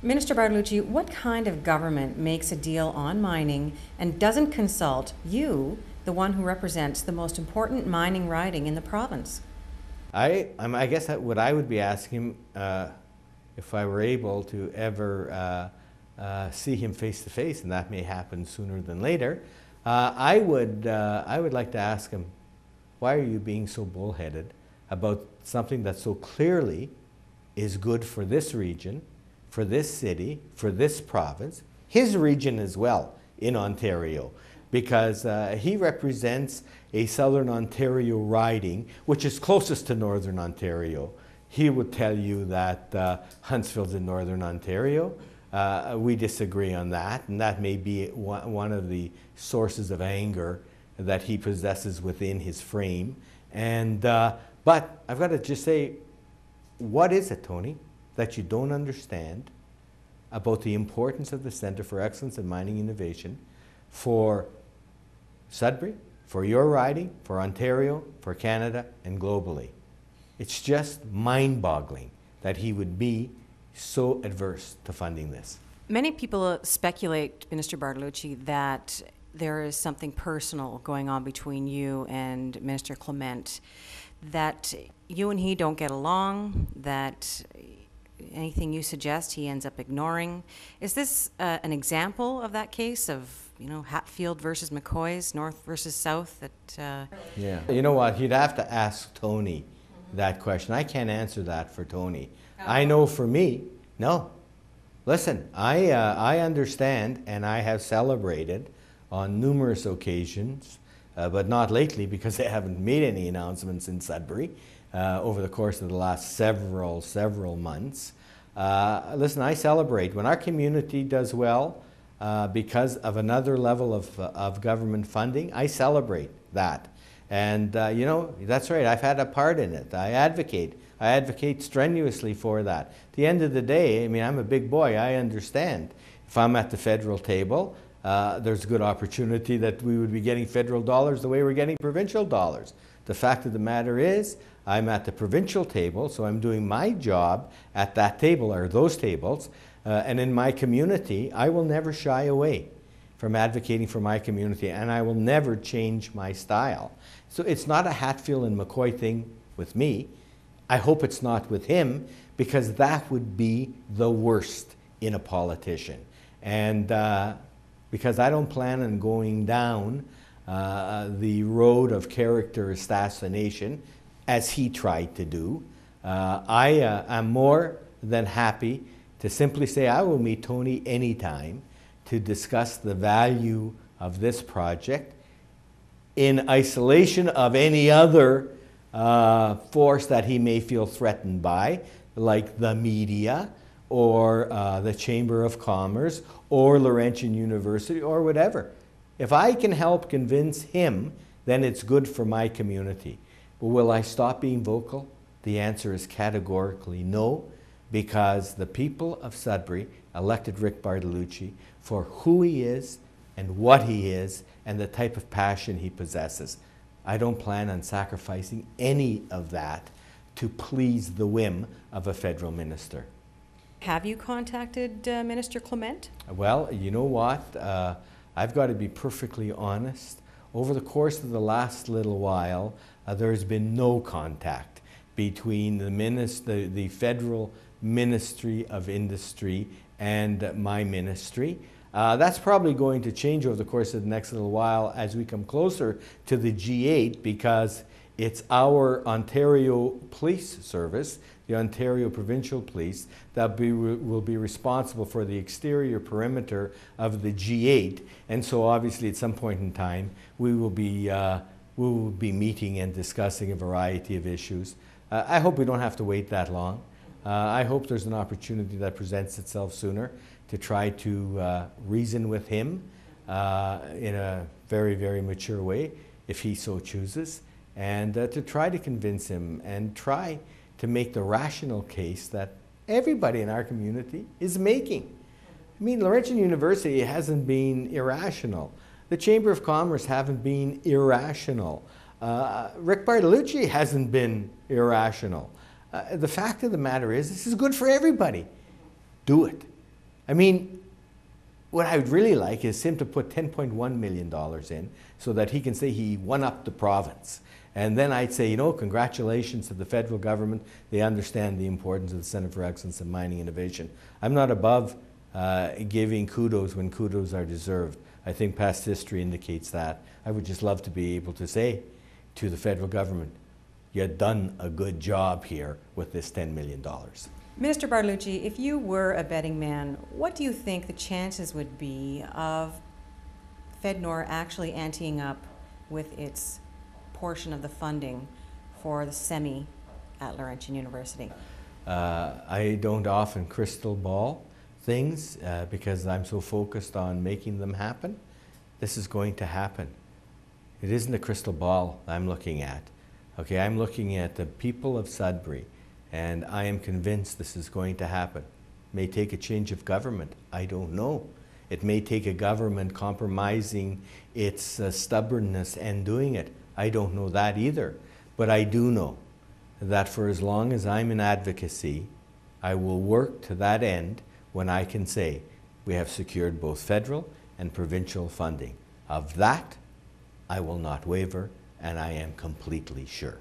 Minister Bartolucci, what kind of government makes a deal on mining and doesn't consult you, the one who represents the most important mining riding in the province? I guess what I would be asking him, if I were able to ever see him face to face, and that may happen sooner than later, I would like to ask him, why are you being so bullheaded about something that so clearly is good for this region, for this city, for this province, his region as well in Ontario, because he represents a Southern Ontario riding, which is closest to Northern Ontario. He would tell you that Huntsville's in Northern Ontario. We disagree on that, and that may be one of the sources of anger that he possesses within his frame. And but I've got to just say, what is it, Tony, that you don't understand about the importance of the Centre for Excellence in Mining Innovation for Sudbury, for your riding, for Ontario, for Canada, and globally? It's just mind-boggling that he would be so adverse to funding this. Many people speculate, Minister Bartolucci, that there is something personal going on between you and Minister Clement, that you and he don't get along, that anything you suggest he ends up ignoring. Is this an example of that case of, you know, Hatfield versus McCoy's, North versus South? That Yeah. You know what? You'd have to ask Tony that question. I can't answer that for Tony. I know for me, no. Listen, I understand, and I have celebrated on numerous occasions, but not lately because they haven't made any announcements in Sudbury over the course of the last several months. Listen, I celebrate when our community does well because of another level of government funding. I celebrate that. And you know, that's right, I've had a part in it. I advocate strenuously for that. At the end of the day, I mean, I'm a big boy, I understand. If I'm at the federal table, there's a good opportunity that we would be getting federal dollars the way we're getting provincial dollars. The fact of the matter is, I'm at the provincial table, so I'm doing my job at that table, or those tables, and in my community, I will never shy away from advocating for my community, and I will never change my style. So it's not a Hatfield and McCoy thing with me. I hope it's not with him, because that would be the worst in a politician. And because I don't plan on going down the road of character assassination, as he tried to do, I am more than happy to simply say I will meet Tony anytime to discuss the value of this project in isolation of any other force that he may feel threatened by, like the media or the Chamber of Commerce or Laurentian University or whatever. If I can help convince him, then it's good for my community. But will I stop being vocal? The answer is categorically no, because the people of Sudbury elected Rick Bartolucci for who he is and what he is and the type of passion he possesses. I don't plan on sacrificing any of that to please the whim of a federal minister. Have you contacted Minister Clement? Well, you know what? I've got to be perfectly honest. Over the course of the last little while, there's been no contact between the federal Ministry of Industry and my ministry. That's probably going to change over the course of the next little while as we come closer to the G8, because it's our Ontario Police Service, the Ontario Provincial Police, that will be responsible for the exterior perimeter of the G8. And so obviously at some point in time, we will be meeting and discussing a variety of issues. I hope we don't have to wait that long. I hope there's an opportunity that presents itself sooner to try to reason with him in a very, very mature way, if he so chooses, and to try to convince him and try to make the rational case that everybody in our community is making. I mean, Laurentian University hasn't been irrational. The Chamber of Commerce haven't been irrational. Rick Bartolucci hasn't been irrational. The fact of the matter is, this is good for everybody. Do it. I mean, what I would really like is him to put $10.1 million in so that he can say he won up the province. And then I'd say, you know, congratulations to the federal government. They understand the importance of the Centre for Excellence in Mining Innovation. I'm not above giving kudos when kudos are deserved. I think past history indicates that. I would just love to be able to say to the federal government, you've done a good job here with this $10 million. Minister Bartolucci, if you were a betting man, what do you think the chances would be of FedNor actually anteing up with its portion of the funding for the semi at Laurentian University? I don't often crystal ball things because I'm so focused on making them happen. This is going to happen. It isn't a crystal ball I'm looking at. Okay, I'm looking at the people of Sudbury, and I am convinced this is going to happen. It may take a change of government. I don't know. It may take a government compromising its stubbornness and doing it. I don't know that either. But I do know that for as long as I'm in advocacy, I will work to that end when I can say we have secured both federal and provincial funding. Of that, I will not waver, and I am completely sure.